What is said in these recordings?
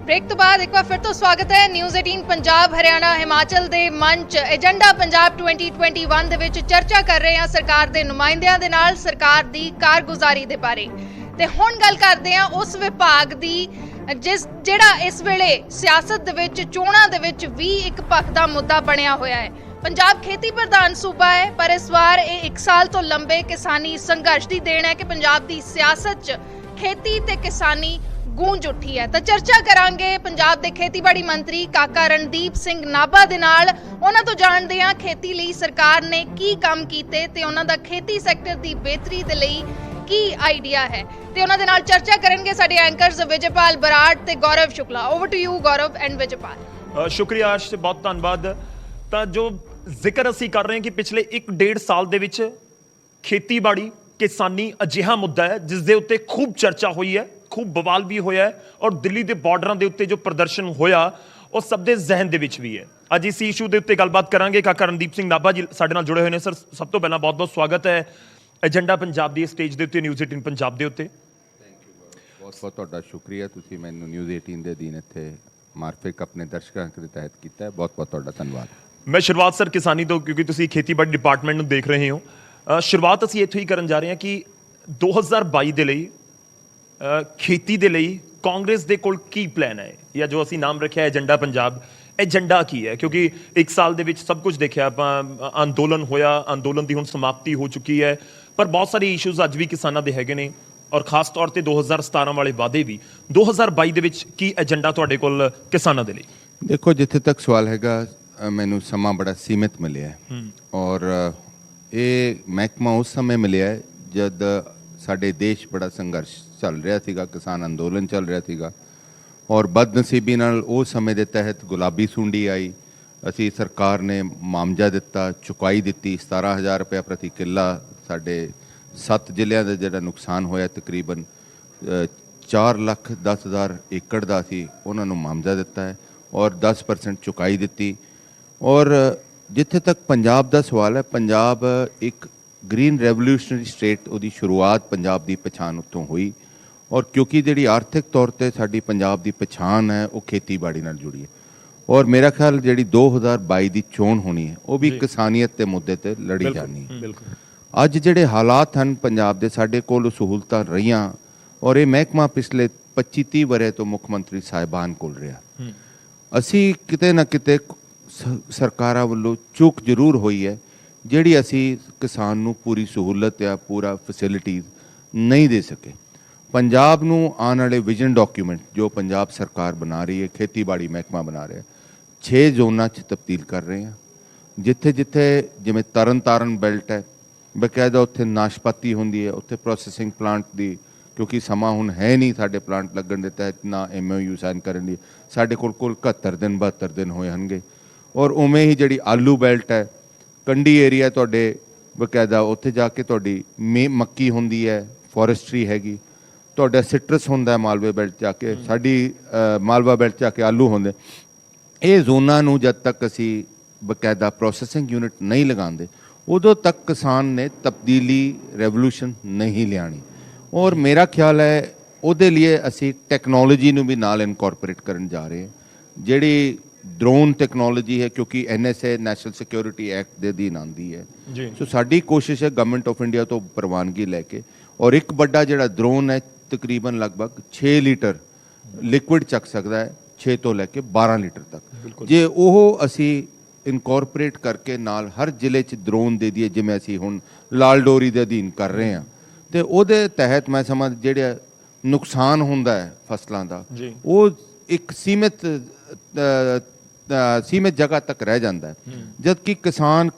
Break तो बाद एक बार फिर तो स्वागत है न्यूज़ 18 पंजाब हरियाणा हिमाचल ਦੇ ਮੰਚ ਏਜੰਡਾ ਪੰਜਾਬ 2021 ਦੇ ਵਿੱਚ ਚਰਚਾ ਕਰ ਰਹੇ ਹਾਂ ਸਰਕਾਰ ਦੇ ਨੁਮਾਇੰਦਿਆਂ ਦੇ ਨਾਲ ਸਰਕਾਰ ਦੀ ਕਾਰਗੁਜ਼ਾਰੀ ਦੇ ਬਾਰੇ ਤੇ ਹੁਣ ਗੱਲ ਕਰਦੇ ਹਾਂ ਉਸ ਵਿਭਾਗ ਦੀ ਜਿਹੜਾ ਇਸ ਵੇਲੇ ਸਿਆਸਤ ਦੇ ਵਿੱਚ ਚੋਣਾਂ ਦੇ ਵਿੱਚ ਵੀ ਇੱਕ ਪੱਖ ਦਾ ਮੁੱਦਾ ਬਣਿਆ ਹੋਇਆ ਹੈ। ਪੰਜਾਬ ਖੇਤੀ ਪ੍ਰਧਾਨ ਸੂਬਾ ਹੈ ਪਰ ਇਸ ਵਾਰ ਇਹ 1 ਸਾਲ ਤੋਂ ਲੰਬੇ ਕਿਸਾਨੀ ਸੰਘਰਸ਼ ਦੀ ਦੇਣ ਹੈ ਕਿ ਪੰਜਾਬ ਦੀ ਸਿਆਸਤ 'ਚ ਖੇਤੀ ਤੇ ਕਿਸਾਨੀ गूंज उठी है। तो चर्चा करांगे पंजाब के खेतीबाड़ी मंत्री काका रणदीप सिंह नाभा दे नाल उन्हां तो जानदे हां खेती लई सरकार ने की काम कीते ते उन्हां दा खेती सैक्टर दी बेहतरी दे लई की आइडिया है ते उन्हां दे नाल चर्चा करनगे साडे एंकर्स विजयपाल बराड़ ते Gaurav Shukla. Over to you Gaurav and Vijaypal. शुक्रिया आश, बहुत धन्यवाद। तो जो जिक्र असीं कर रहे हैं कि पिछले 1.5 साल दे विच खेतीबाड़ी किसानी अजिहा मुद्दा है जिस दे उत्ते खूब चर्चा हुई है, खूब बवाल भी होया है और दिल्ली के बॉर्डर के उत्ते जो प्रदर्शन होया वो सब के जहन के विच भी है। अज इस इशू के उत्ते गलबात करांगे। काका रणदीप सिंह नाभा जी साडे नाल जुड़े हुए हैं। सर सब तो पहला बहुत बहुत स्वागत है एजेंडा पंजाब की स्टेज के उत्ते न्यूज़ 18 पंजाब के उत्ते। बहुत बहुत तुहाडा शुक्रिया, तुसीं मैनूं न्यूज़ 18 के अधीन इत्थे मार्फिक अपने दर्शकों के तहत किया है। बहुत बहुत तुहाडा धन्यवाद। मैं शुरुआत सर किसानी तो क्योंकि तुसीं खेतीबाड़ी डिपार्टमेंट नूं देख रहे हो, शुरुआत असीं इत्थों ही करन जा रहे हैं कि 2022 के लिए खेती ਦੇ ਲਈ ਕਾਂਗਰਸ ਦੇ ਕੋਲ ਕੀ ਪਲਾਨ ਹੈ ਜਾਂ ਜੋ ਅਸੀਂ ਨਾਮ ਰੱਖਿਆ ਏਜੰਡਾ ਪੰਜਾਬ, ਏਜੰਡਾ ਕੀ ਹੈ? ਕਿਉਂਕਿ 1 ਸਾਲ ਦੇ ਵਿੱਚ ਸਭ ਕੁਝ ਦੇਖਿਆ ਆਪਾਂ, ਅੰਦੋਲਨ ਹੋਇਆ, ਅੰਦੋਲਨ ਦੀ ਹੁਣ ਸਮਾਪਤੀ ਹੋ ਚੁੱਕੀ ਹੈ ਪਰ ਬਹੁਤ ਸਾਰੇ ਇਸ਼ੂਜ਼ ਅੱਜ ਵੀ ਕਿਸਾਨਾਂ ਦੇ ਹੈਗੇ ਨੇ ਔਰ ਖਾਸ ਤੌਰ ਤੇ 2017 ਵਾਲੇ ਵਾਅਦੇ ਵੀ। 2022 ਦੇ ਵਿੱਚ ਕੀ ਏਜੰਡਾ ਤੁਹਾਡੇ ਕੋਲ ਕਿਸਾਨਾਂ ਦੇ ਲਈ? ਦੇਖੋ, ਜਿੱਥੇ ਤੱਕ ਸਵਾਲ ਹੈਗਾ ਮੈਨੂੰ ਸਮਾਂ ਬੜਾ ਸੀਮਿਤ ਮਿਲਿਆ ਹੈ ਔਰ ਇਹ ਮਹਿਕਮਾ ਉਸ ਸਮੇਂ ਮਿਲਿਆ ਹੈ ਜਦ ਸਾਡੇ ਦੇਸ਼ ਬੜਾ ਸੰਘਰਸ਼ ਚੱਲ ਰਿਹਾ ਸੀਗਾ, ਕਿਸਾਨ ਅੰਦੋਲਨ ਚੱਲ ਰਿਹਾ ਸੀਗਾ ਔਰ ਬਦਨਸੀਬੀ ਨਾਲ ਉਸ ਸਮੇਂ ਦੇ ਤਹਿਤ ਗੁਲਾਬੀ ਸੁੰਡੀ ਆਈ। ਅਸੀਂ ਸਰਕਾਰ ਨੇ ਮੁਆਵਜ਼ਾ ਦਿੱਤਾ, ਚੁਕਾਈ ਦਿੱਤੀ 17,000 ਰੁਪਏ ਪ੍ਰਤੀ ਕਿੱਲਾ। ਸਾਡੇ 7 ਜ਼ਿਲ੍ਹਿਆਂ ਦਾ ਜਿਹੜਾ ਨੁਕਸਾਨ ਹੋਇਆ ਤਕਰੀਬਨ 4,10,000 ਏਕੜ ਦਾ ਸੀ, ਉਹਨਾਂ ਨੂੰ ਮੁਆਵਜ਼ਾ ਦਿੱਤਾ ਹੈ ਔਰ 10% ਚੁਕਾਈ ਦਿੱਤੀ। ਔਰ ਜਿੱਥੇ ਤੱਕ ਪੰਜਾਬ ਦਾ ਸਵਾਲ ਹੈ, ਪੰਜਾਬ ਇੱਕ ग्रीन रेवोल्यूशनरी स्टेट ਉਹਦੀ ਸ਼ੁਰੂਆਤ ਪੰਜਾਬ ਦੀ ਪਛਾਣ ਉੱਤੋਂ ਹੋਈ ਔਰ ਕਿਉਂਕਿ ਜਿਹੜੀ ਆਰਥਿਕ ਤੌਰ ਤੇ ਸਾਡੀ ਪੰਜਾਬ ਦੀ ਪਛਾਣ ਹੈ ਉਹ ਖੇਤੀਬਾੜੀ ਨਾਲ ਜੁੜੀ ਹੈ ਔਰ ਮੇਰਾ ਖਿਆਲ ਜਿਹੜੀ 2022 ਦੀ ਚੋਣ ਹੋਣੀ ਹੈ ਉਹ ਵੀ ਕਿਸਾਨੀਅਤ ਦੇ ਮੁੱਦੇ ਤੇ ਲੜੀ ਜਾਣੀ ਹੈ। ਅੱਜ ਜਿਹੜੇ ਹਾਲਾਤ ਹਨ ਪੰਜਾਬ ਦੇ, ਸਾਡੇ ਕੋਲ ਸਹੂਲਤਾਂ ਰਹੀਆਂ ਔਰ ਇਹ ਮਹਿਕਮਾ ਪਿਛਲੇ 25-30 ਵਰ੍ਹੇ ਤੋਂ ਮੁੱਖ ਮੰਤਰੀ ਸਾਹਿਬਾਨ ਕੋਲ ਰਿਹਾ। ਅਸੀਂ ਕਿਤੇ ਨਾ ਕਿਤੇ ਸਰਕਾਰਾਂ ਵੱਲੋਂ ਚੂਕ ਜ਼ਰੂਰ ਹੋਈ ਹੈ ਜਿਹੜੀ ਅਸੀਂ ਕਿਸਾਨ ਨੂੰ ਪੂਰੀ ਸਹੂਲਤ ਜਾਂ ਪੂਰਾ ਫੈਸਿਲਿਟੀਜ਼ ਨਹੀਂ ਦੇ ਸਕੇ। ਪੰਜਾਬ ਨੂੰ ਆਉਣ ਵਾਲੇ ਵਿਜ਼ਨ ਡਾਕੂਮੈਂਟ ਜੋ ਪੰਜਾਬ ਸਰਕਾਰ ਬਣਾ ਰਹੀ ਹੈ, ਖੇਤੀਬਾੜੀ ਮਹਿਕਮਾ ਬਣਾ ਰਿਹਾ, 6 ਜ਼ੋਨਾਂ 'ਚ ਤਬਦੀਲ ਕਰ ਰਹੇ ਹਾਂ। ਜਿੱਥੇ ਜਿੱਥੇ ਜਿਵੇਂ ਤਰਨ ਬੈਲਟ ਹੈ, ਬਕਾਇਦਾ ਉੱਥੇ ਨਾਸ਼ਪਾਤੀ ਹੁੰਦੀ ਹੈ, ਉੱਥੇ ਪ੍ਰੋਸੈਸਿੰਗ ਪਲਾਂਟ ਦੀ ਕਿਉਂਕਿ ਸਮਾਂ ਹੁਣ ਹੈ ਨਹੀਂ ਸਾਡੇ ਪਲਾਂਟ ਲੱਗਣ ਦੇ ਤਹਿਤ ਨਾ MOU ਸਾਈਨ ਕਰਨ ਦੀ, ਸਾਡੇ ਕੋਲ 71 ਦਿਨ 72 ਦਿਨ ਹੋਏ ਹਨਗੇ। ਔਰ ਉਵੇਂ ਹੀ ਜਿਹੜੀ ਆਲੂ ਬੈਲਟ ਹੈ, ਕੰਢੀ ਏਰੀਆ ਤੁਹਾਡੇ ਬਕਾਇਦਾ ਉੱਥੇ ਜਾ ਕੇ ਤੁਹਾਡੀ ਮੱਕੀ ਹੁੰਦੀ ਹੈ, ਫੋਰੈਸਟਰੀ ਹੈਗੀ, ਤੁਹਾਡਾ ਸਿਟਰਸ ਹੁੰਦਾ ਮਾਲਵੇ ਬੈਲਟ ਜਾ ਕੇ, ਸਾਡੀ ਮਾਲਵਾ ਬੈਲਟ ਜਾ ਕੇ ਆਲੂ ਹੁੰਦੇ। ਇਹ ਜ਼ੋਨਾਂ ਨੂੰ ਜਦ ਤੱਕ ਅਸੀਂ ਬਕਾਇਦਾ ਪ੍ਰੋਸੈਸਿੰਗ ਯੂਨਿਟ ਨਹੀਂ ਲਗਾਉਂਦੇ ਉਦੋਂ ਤੱਕ ਕਿਸਾਨ ਨੇ ਤਬਦੀਲੀ ਰੈਵੋਲੂਸ਼ਨ ਨਹੀਂ ਲਿਆਣੀ। ਔਰ ਮੇਰਾ ਖਿਆਲ ਹੈ ਉਹਦੇ ਲਈ ਅਸੀਂ ਟੈਕਨੋਲੋਜੀ ਨੂੰ ਵੀ ਨਾਲ ਇਨਕੋਰਪੋਰੇਟ ਕਰਨ ਜਾ ਰਹੇ ਹਾਂ। ਜਿਹੜੀ ड्रोन टेक्नोलॉजी है क्योंकि NSA नैशनल सिक्योरिटी एक्ट के अधीन आती है, सो साडी कोशिश है गवर्नमेंट ऑफ इंडिया तो प्रवानगी लैके और एक बड़ा जिहड़ा ड्रोन है तकरीबन लगभग 6 लीटर लिक्विड चक सकता है, 6 तो लैके 12 लीटर तक। जे वो असी इनकॉर्पोरेट करके नाल हर जिले च ड्रोन दे दिए जिवें असी हुण लाल डोरी के अधीन कर रहे हैं तो ਉਹਦੇ तहत मैं समझ ਜਿਹੜਾ नुकसान ਹੁੰਦਾ है फसलों का वो एक सीमित जगह तक रह जाता है, जबकि किसान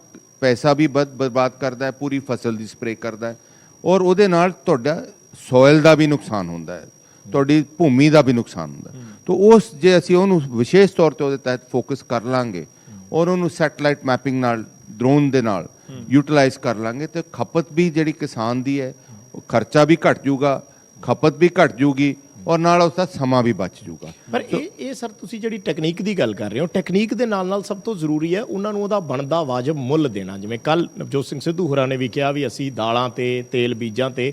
पैसा भी बर्बाद करता है, पूरी फसल की स्प्रे करता है और ਉਹਦੇ ਨਾਲ ਤੁਹਾਡਾ ਸੋਇਲ ਦਾ ਵੀ ਨੁਕਸਾਨ ਹੁੰਦਾ ਹੈ, ਤੁਹਾਡੀ ਭੂਮੀ ਦਾ ਵੀ ਨੁਕਸਾਨ ਹੁੰਦਾ। तो ਉਸ ਜੇ ਅਸੀਂ ਉਹਨੂੰ ਵਿਸ਼ੇਸ਼ ਤੌਰ ਤੇ ਉਹਦੇ ਤਹਿਤ ਫੋਕਸ ਕਰ ਲਾਂਗੇ ਔਰ ਉਹਨੂੰ ਸੈਟਲਾਈਟ ਮੈਪਿੰਗ ਨਾਲ ਡਰੋਨ ਦੇ ਨਾਲ ਯੂਟਿਲਾਈਜ਼ ਕਰ ਲਾਂਗੇ ਤੇ ਖਪਤ ਵੀ ਜਿਹੜੀ ਕਿਸਾਨ ਦੀ ਹੈ ਉਹ ਖਰਚਾ ਵੀ ਘਟ ਜਾਊਗਾ, ਖਪਤ ਵੀ ਘਟ ਜਾਊਗੀ ਔਰ ਨਾਲ ਉਸ ਦਾ ਸਮਾਂ ਵੀ ਬਚ ਜਾਊਗਾ। ਪਰ ਇਹ ਸਰ ਤੁਸੀਂ ਜਿਹੜੀ ਟੈਕਨੀਕ ਦੀ ਗੱਲ ਕਰ ਰਹੇ ਹੋ, ਟੈਕਨੀਕ ਦੇ ਨਾਲ ਸਭ ਤੋਂ ਜ਼ਰੂਰੀ ਹੈ ਉਹਨਾਂ ਨੂੰ ਉਹਦਾ ਬਣਦਾ ਵਾਜਬ ਮੁੱਲ ਦੇਣਾ। ਜਿਵੇਂ ਕੱਲ ਨਵਜੋਤ ਸਿੰਘ ਸਿੱਧੂ ਹੋਰਾਂ ਨੇ ਵੀ ਕਿਹਾ ਵੀ ਅਸੀਂ ਦਾਲਾਂ ਤੇ ਤੇਲ ਬੀਜਾਂ ਤੇ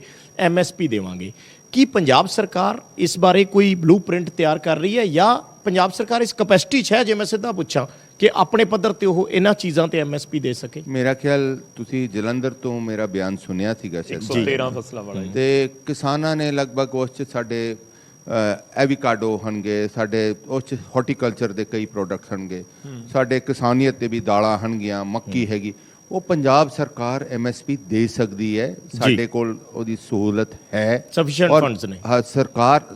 MSP ਦੇਵਾਂਗੇ। ਕੀ ਪੰਜਾਬ ਸਰਕਾਰ ਇਸ ਬਾਰੇ ਕੋਈ ਬਲੂਪ੍ਰਿੰਟ ਤਿਆਰ ਕਰ ਰਹੀ ਹੈ ਜਾਂ ਪੰਜਾਬ ਸਰਕਾਰ ਇਸ ਕਪੈਸਿਟੀ 'ਚ ਹੈ, ਜੇ ਮੈਂ ਸਿੱਧਾ ਪੁੱਛਾਂ, ਕਿ ਆਪਣੇ ਪੱਧਰ ਤੇ ਉਹ ਇਹਨਾਂ ਚੀਜ਼ਾਂ ਤੇ ਐਮਐਸਪੀ ਦੇ ਸਕੇ? ਮੇਰਾ ਖਿਆਲ ਤੁਸੀਂ ਜਲੰਧਰ ਤੋਂ ਮੇਰਾ ਬਿਆਨ ਸੁਣਿਆ ਸੀਗਾ ਸਰ, 113 ਫਸਲਾਂ ਵਾਲਾ ਤੇ ਕਿਸਾਨਾਂ ਨੇ ਲਗਭਗ ਉਸ 'ਚ ਸਾਡੇ ਐਵੀਕਾਡੋ ਹੋਣਗੇ, ਸਾਡੇ ਉਸ 'ਚ ਹਾਰਟੀਕਲਚਰ ਦੇ ਕਈ ਪ੍ਰੋਡਕਟਸ ਹੋਣਗੇ, ਸਾਡੇ ਕਿਸਾਨੀਅਤ ਤੇ ਵੀ ਦਾਲਾਂ ਹੋਣਗੀਆਂ, ਮੱਕੀ ਹੈਗੀ, ਉਹ ਪੰਜਾਬ ਸਰਕਾਰ ਐਮਐਸਪੀ ਦੇ ਸਕਦੀ ਹੈ। ਸਾਡੇ ਕੋਲ ਉਹਦੀ ਸਹੂਲਤ ਹੈ, Sufficient ਔਰ funds ਨੇ। ਹਾਂ, ਸਰਕਾਰ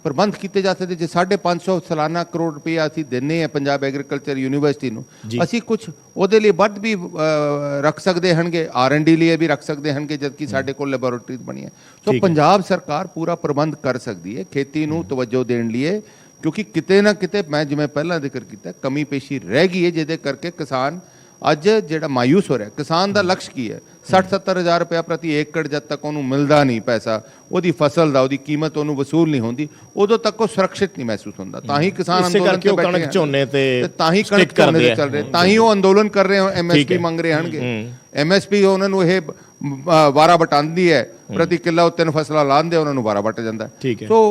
ਪ੍ਰਬੰਧ ਕੀਤੇ ਜਾ ਸਕਦੇ। ਜੇ 550 ਸਾਲਾਨਾ ਕਰੋੜ ਰੁਪਇਆ ਅਸੀਂ ਦਿੰਨੇ ਆ ਪੰਜਾਬ ਐਗਰੀਕਲਚਰ ਯੂਨੀਵਰਸਿਟੀ ਨੂੰ, ਅਸੀਂ ਕੁਝ ਉਹਦੇ ਲਈ ਵੱਧ ਵੀ ਰੱਖ ਸਕਦੇ ਹਨਗੇ, R&D ਲਈ ਵੀ ਰੱਖ ਸਕਦੇ ਹਨਗੇ, ਜਦਕਿ ਸਾਡੇ ਕੋਲ ਲੈਬੋਰੇਟਰੀਜ਼ ਬਣੀ ਹੈ। ਸੋ ਪੰਜਾਬ ਸਰਕਾਰ ਪੂਰਾ ਪ੍ਰਬੰਧ ਕਰ ਸਕਦੀ ਹੈ ਖੇਤੀ ਨੂੰ ਤਵੱਜੋ ਦੇਣ ਲਈ, ਕਿਉਂਕਿ ਕਿਤੇ ਨਾ ਕਿਤੇ ਮੈਂ ਜਿਵੇਂ ਪਹਿਲਾਂ ਜ਼ਿਕਰ ਕੀਤਾ ਕਮੀ ਪੇਸ਼ੀ ਰਹਿ ਗਈ ਹੈ, ਜਿਹਦੇ ਕਰਕੇ ਕਿਸਾਨ ਅੱਜ ਜਿਹੜਾ ਮਾਯੂਸ ਹੋ ਰਿਹਾ। ਕਿਸਾਨ ਦਾ ਲਕਸ਼ ਕੀ ਹੈ? 60-70 ਹਜ਼ਾਰ ਰੁਪਇਆ ਪ੍ਰਤੀ ਏਕੜ ਜਦ ਤੱਕ ਉਹਨੂੰ ਮਿਲਦਾ ਨਹੀਂ ਪੈਸਾ, ਉਹਦੀ ਫਸਲ ਦਾ ਉਹਦੀ ਕੀਮਤ ਉਹਨੂੰ ਵਸੂਲ ਨਹੀਂ ਹੁੰਦੀ, ਉਦੋਂ ਤੱਕ ਉਹ ਸੁਰੱਖਿਅਤ ਨਹੀਂ ਮਹਿਸੂਸ ਹੁੰਦਾ। ਤਾਂ ਹੀ ਕਿਸਾਨ ਅੰਦੋਲਨ ਤੇ ਬੈਠੇ ਕਣਕ ਝੋਨੇ ਤੇ ਤਾਂ ਹੀ ਕਣਕ ਝੋਨੇ ਤੇ ਚੱਲ ਰਹੇ, ਤਾਂ ਹੀ ਉਹ ਅੰਦੋਲਨ ਕਰ ਰਹੇ ਹੋ, ਐਮਐਸਪੀ ਮੰਗ ਰਹੇ ਹਨਗੇ। ਐਮਐਸਪੀ ਉਹਨਾਂ ਨੂੰ ਇਹ ਵਾਰਾ ਵਟਾਉਂਦੀ ਹੈ, ਪ੍ਰਤੀ ਕਿੱਲਾ ਉਹ 3 ਫਸਲਾਂ ਲਾਉਂਦੇ ਉਹਨਾਂ ਨੂੰ ਵਾਰਾ ਵਟ ਜਾਂਦਾ। ਸੋ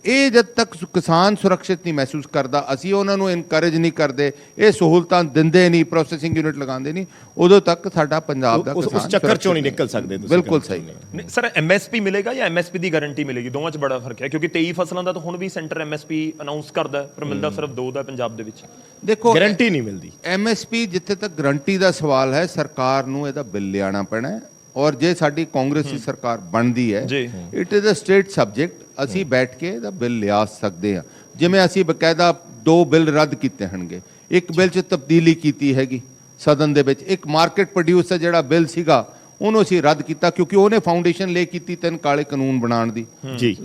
ਇਹ ਜਦ ਤੱਕ ਕਿਸਾਨ ਸੁਰੱਖਿਅਤ ਨਹੀਂ ਮਹਿਸੂਸ ਕਰਦਾ, ਅਸੀਂ ਉਹਨਾਂ ਨੂੰ ਇਨਕਰੇਜ ਨਹੀਂ ਕਰਦੇ, ਇਹ ਸਹੂਲਤਾਂ ਦਿੰਦੇ ਨਹੀਂ, ਪ੍ਰੋਸੈਸਿੰਗ ਯੂਨਿਟ ਲਗਾਉਂਦੇ ਨਹੀਂ, ਉਦੋਂ ਤੱਕ ਸਾਡਾ ਪੰਜਾਬ ਦਾ ਕਿਸਾਨ ਉਸ ਚੱਕਰ ਚੋਂ ਨਹੀਂ ਨਿਕਲ ਸਕਦੇ ਤੁਸੀਂ। ਬਿਲਕੁਲ ਸਹੀ। ਨਹੀਂ ਸਰ, ਐਮਐਸਪੀ ਮਿਲੇਗਾ ਜਾਂ ਐਮਐਸਪੀ ਦੀ ਗਾਰੰਟੀ ਮਿਲੇਗੀ? ਦੋਵਾਂ 'ਚ ਬੜਾ ਫਰਕ ਹੈ, ਕਿਉਂਕਿ 23 ਫਸਲਾਂ ਦਾ ਤਾਂ ਹੁਣ ਵੀ ਸੈਂਟਰ ਐਮਐਸਪੀ ਅਨਾਉਂਸ ਕਰਦਾ, ਪਰ ਮਿਲਦਾ ਸਿਰਫ 2 ਦਾ ਪੰਜਾਬ ਦੇ ਵਿੱਚ। ਦੇਖੋ, ਗਾਰੰਟੀ ਨਹੀਂ ਮਿਲਦੀ। ਐਮਐਸਪੀ ਜਿੱਥੇ ਤੱਕ ਗਰੰਟੀ ਦਾ ਸਵਾਲ ਹੈ, ਸਰਕਾਰ ਨੂੰ ਇਹਦਾ ਬਿੱਲ ਲਿਆਉਣਾ ਪੈਣਾ ਹੈ, ਔਰ ਜੇ ਸਾਡੀ ਕਾਂਗਰਸੀ ਸਰਕਾਰ ਬਣਦੀ ਹੈ, it is a state subject, ਅਸੀਂ ਬੈਠ ਕੇ ਇਹਦਾ ਬਿੱਲ ਲਿਆ ਸਕਦੇ ਹਾਂ। ਜਿਵੇਂ ਅਸੀਂ ਬਕਾਇਦਾ 2 ਬਿੱਲ ਰੱਦ ਕੀਤੇ ਹਨਗੇ, ਇੱਕ ਬਿੱਲ 'ਚ ਤਬਦੀਲੀ ਕੀਤੀ ਹੈਗੀ ਸਦਨ ਦੇ ਵਿੱਚ, ਇੱਕ ਮਾਰਕੀਟ ਪ੍ਰੋਡਿਊਸਰ ਜਿਹੜਾ ਬਿੱਲ ਸੀਗਾ ਉਹਨੂੰ ਅਸੀਂ ਰੱਦ ਕੀਤਾ, ਕਿਉਂਕਿ ਉਹਨੇ ਫਾਊਂਡੇਸ਼ਨ ਲੈ ਕੀਤੀ 3 ਕਾਲੇ ਕਾਨੂੰਨ ਬਣਾਉਣ ਦੀ,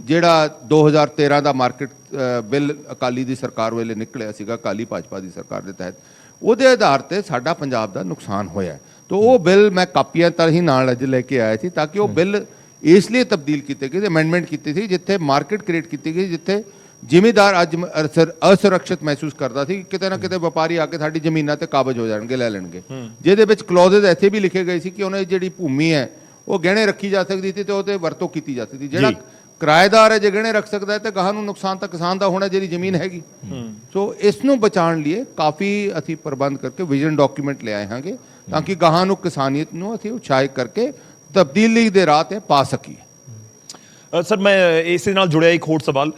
ਜਿਹੜਾ 2013 ਦਾ ਮਾਰਕੀਟ ਬਿੱਲ ਅਕਾਲੀ ਦੀ ਸਰਕਾਰ ਵੇਲੇ ਨਿਕਲਿਆ ਸੀਗਾ, ਅਕਾਲੀ ਭਾਜਪਾ ਦੀ ਸਰਕਾਰ ਦੇ ਤਹਿਤ। ਉਹਦੇ ਆਧਾਰ ਤੇ ਸਾਡਾ ਪੰਜਾਬ ਦਾ ਨੁਕਸਾਨ ਹੋਇਆ। तो वो बिल मैं कापियां तर ही नाल अज लेके आया थी, ताकि वो बिल इसलिए तब्दील किए गए, अमेंडमेंट की थी जिथे मार्केट क्रिएट की गई, जिथे जिमीदार अज असुरक्षित महसूस करता थी, किते ना किते व्यापारी आके साडी जमीनां ते काबज हो जाणगे, लै लैणगे, जिहदे विच क्लॉजेज ऐसे भी लिखे गए सी कि उन्हें जिहड़ी भूमि है वो गहणे रखी जा सकती थी, तो वो वरतों की जा सकती। जिहड़ा किराएदार है जे गहणे रख सकता है, तो गाह नूं नुकसान तो किसान का होना, जिहड़ी जमीन हैगी। सो इस नूं बचाउण लिए काफ़ी असीं प्रबंध करके विजन डॉक्यूमेंट ले आए हांगे, ताकि गाह नूं किसानियत नूं असीं उत्साहित करके तब्दीली दे राह ते पा सकीए। ਸਰ, ਮੈਂ ਇਸੇ ਨਾਲ ਜੁੜਿਆ ਇੱਕ ਹੋਰ ਸਵਾਲ,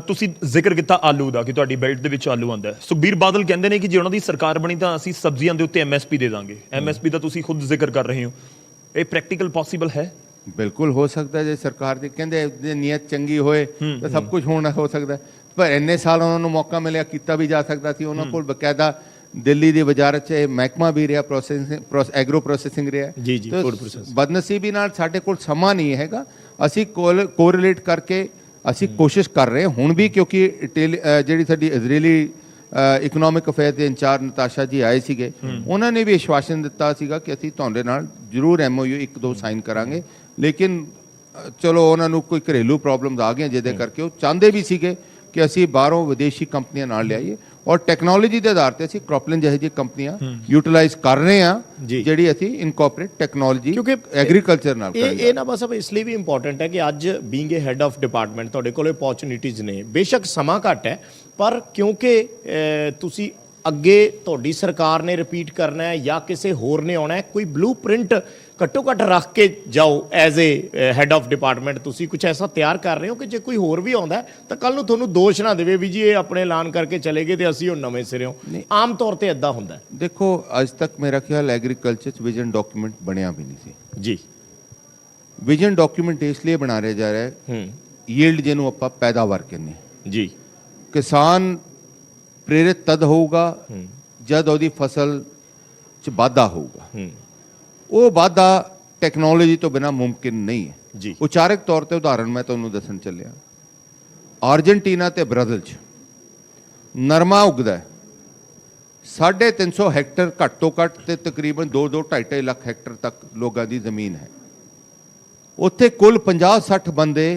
ਤੁਸੀਂ ਜ਼ਿਕਰ ਕੀਤਾ ਆਲੂ ਦਾ ਕਿ ਤੁਹਾਡੀ ਬੈਲਟ ਦੇ ਵਿੱਚ ਆਲੂ ਆਉਂਦਾ ਹੈ। ਸੁਖਬੀਰ ਬਾਦਲ ਕਹਿੰਦੇ ਨੇ ਕਿ ਜੇ ਉਹਨਾਂ ਦੀ ਸਰਕਾਰ ਬਣੀ ਤਾਂ ਅਸੀਂ ਸਬਜ਼ੀਆਂ ਦੇ ਉੱਤੇ ਐਮਐਸਪੀ ਦੇ ਦਾਂਗੇ। ਐਮਐਸਪੀ ਦਾ ਤੁਸੀਂ ਖੁਦ ਜ਼ਿਕਰ ਕਰ ਰਹੇ ਹੋ, ਇਹ ਪ੍ਰੈਕਟੀਕਲ ਪੋਸੀਬਲ ਹੈ? बिल्कुल हो सकता है, जो सरकार की कहते नीयत चंगी होए तो सब कुछ होना हो सकता है, पर इन्ने साल उन्होंने मौका मिले किया भी जा सकता थी। उन्होंने कोल बकायदा दिल्ली की वजारत च महकमा भी रहा, प्रोसैसिंग एग्रो प्रोसैसिंग रहा, तो बदनसीबी नाल साडे कोल समा नहीं हैगा। असी कोरिलेट करके असी कोशिश कर रहे हैं हुण भी, क्योंकि जिहड़ी साडी इजरायली इकोनॉमिक अफेयर के इंचार्ज नताशा जी आए सीगे, उन्होंने भी आश्वासन दिता सीगा कि असीं तुहाडे नाल जरूर MOU 1-2 साइन करांगे, लेकिन चलो उन्होंने कोई घरेलू प्रॉब्लम्स आ गए जिहदे करके वो चाहते भी सीगे कि असीं बाहरों विदेशी कंपनियां नाल लियाईए, और टैक्नोलॉजी के आधार पर असीं क्रॉपलिन जिही कंपनियां यूटिलाइज कर रहे हैं, जिहड़ी असीं इनकॉर्पोरेट टैक्नोलॉजी क्योंकि एग्रीकल्चर नाल ਇਹ ਨਾ ਬਸ इसलिए भी इंपॉर्टेंट है कि ਅੱਜ being a head of department ਤੁਹਾਡੇ ਕੋਲ अपॉर्चुनिटीज ਨੇ, ਬੇਸ਼ੱਕ ਸਮਾਂ ਘੱਟ ਹੈ, ਪਰ ਕਿਉਂਕਿ ਤੁਸੀਂ ਅੱਗੇ ਤੁਹਾਡੀ ਸਰਕਾਰ ਨੇ ਰਿਪੀਟ ਕਰਨਾ ਹੈ ਜਾਂ ਕਿਸੇ ਹੋਰ ਨੇ ਆਉਣਾ ਹੈ, ਕੋਈ ਬਲੂਪ੍ਰਿੰਟ ਘੱਟੋ ਘੱਟ ਰੱਖ ਕੇ ਜਾਓ as a head of department. ਤੁਸੀਂ ਕੁਝ ਐਸਾ ਤਿਆਰ ਕਰ ਰਹੇ ਹੋ ਕਿ ਜੇ ਕੋਈ ਹੋਰ ਵੀ ਆਉਂਦਾ ਤਾਂ ਕੱਲ ਨੂੰ ਤੁਹਾਨੂੰ ਦੋਸ਼ ਨਾ ਦੇਵੇ ਵੀ ਜੀ ਇਹ ਆਪਣੇ ਐਲਾਨ ਕਰਕੇ ਚਲੇ ਗਏ ਤੇ ਅਸੀਂ ਉਹ ਨਵੇਂ ਸਿਰਿਓਂ। ਆਮ ਤੌਰ ਤੇ ਇਦਾਂ ਹੁੰਦਾ ਹੈ। देखो, अज तक मेरा ख्याल एग्रीकल्चर च विजन डॉक्यूमेंट बनया भी नहीं सी जी। विजन डॉक्यूमेंट इसलिए बना रहे जा रहा है, यील्ड जिन्हों आपां पैदावार कहने जी, किसान प्रेरित तद होगा जद ਉਹਦੀ फसल च वाधा होगा। वो वाधा टेक्नोलॉजी तो बिना मुमकिन नहीं है जी। उचारक तौर पर उदाहरण मैं तुहानूं दसन चलिया, अर्जेंटीना ते ब्राज़ील च नरमा उगदा है, 350 हैक्टर घट तो घट ते तकरीबन 2-2.5 लाख हैक्टर तक लोगों की जमीन है। उत्थे कुल 50-60 बंदे